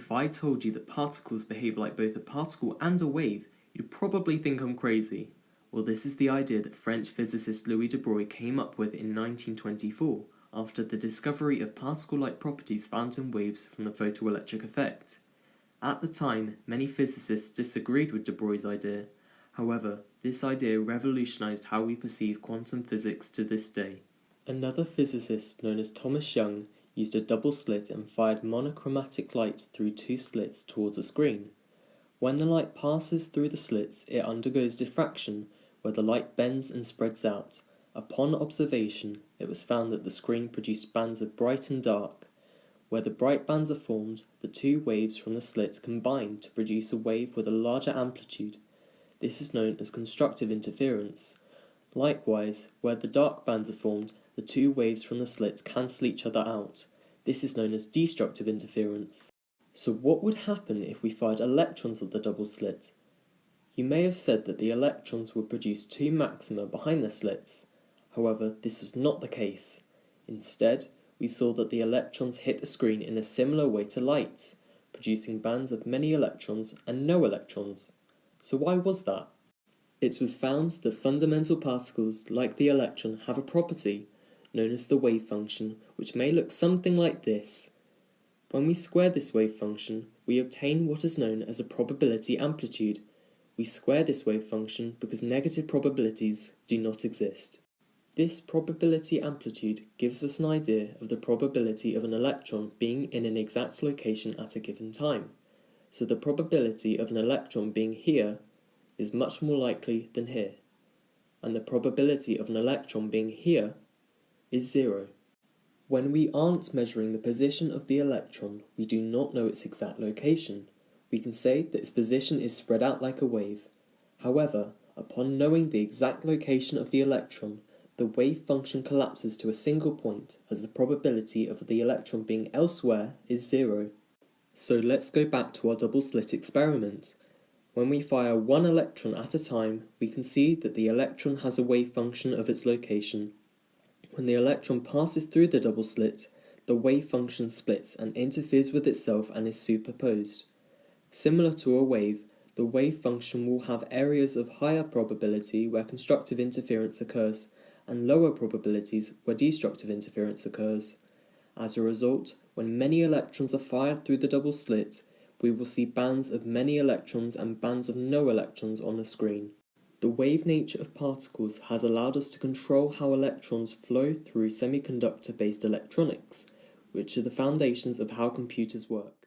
If I told you that particles behave like both a particle and a wave, you'd probably think I'm crazy. Well, this is the idea that French physicist Louis de Broglie came up with in 1924 after the discovery of particle-like properties found in waves from the photoelectric effect. At the time, many physicists disagreed with de Broglie's idea. However, this idea revolutionized how we perceive quantum physics to this day. Another physicist known as Thomas Young used a double slit and fired monochromatic light through two slits towards a screen. When the light passes through the slits, it undergoes diffraction, where the light bends and spreads out. Upon observation, it was found that the screen produced bands of bright and dark. Where the bright bands are formed, the two waves from the slits combine to produce a wave with a larger amplitude. This is known as constructive interference. Likewise, where the dark bands are formed, the two waves from the slits cancel each other out. This is known as destructive interference. So what would happen if we fired electrons at the double slit? You may have said that the electrons would produce two maxima behind the slits. However, this was not the case. Instead, we saw that the electrons hit the screen in a similar way to light, producing bands of many electrons and no electrons. So why was that? It was found that fundamental particles, like the electron, have a property, known as the wave function, which may look something like this. When we square this wave function, we obtain what is known as a probability amplitude. We square this wave function because negative probabilities do not exist. This probability amplitude gives us an idea of the probability of an electron being in an exact location at a given time. So the probability of an electron being here is much more likely than here, and the probability of an electron being here is 0. When we aren't measuring the position of the electron, we do not know its exact location. We can say that its position is spread out like a wave. However, upon knowing the exact location of the electron, the wave function collapses to a single point, as the probability of the electron being elsewhere is 0. So let's go back to our double slit experiment. When we fire one electron at a time, we can see that the electron has a wave function of its location. When the electron passes through the double slit, the wave function splits and interferes with itself and is superposed. Similar to a wave, the wave function will have areas of higher probability where constructive interference occurs, and lower probabilities where destructive interference occurs. As a result, when many electrons are fired through the double slit, we will see bands of many electrons and bands of no electrons on the screen. The wave nature of particles has allowed us to control how electrons flow through semiconductor-based electronics, which are the foundations of how computers work.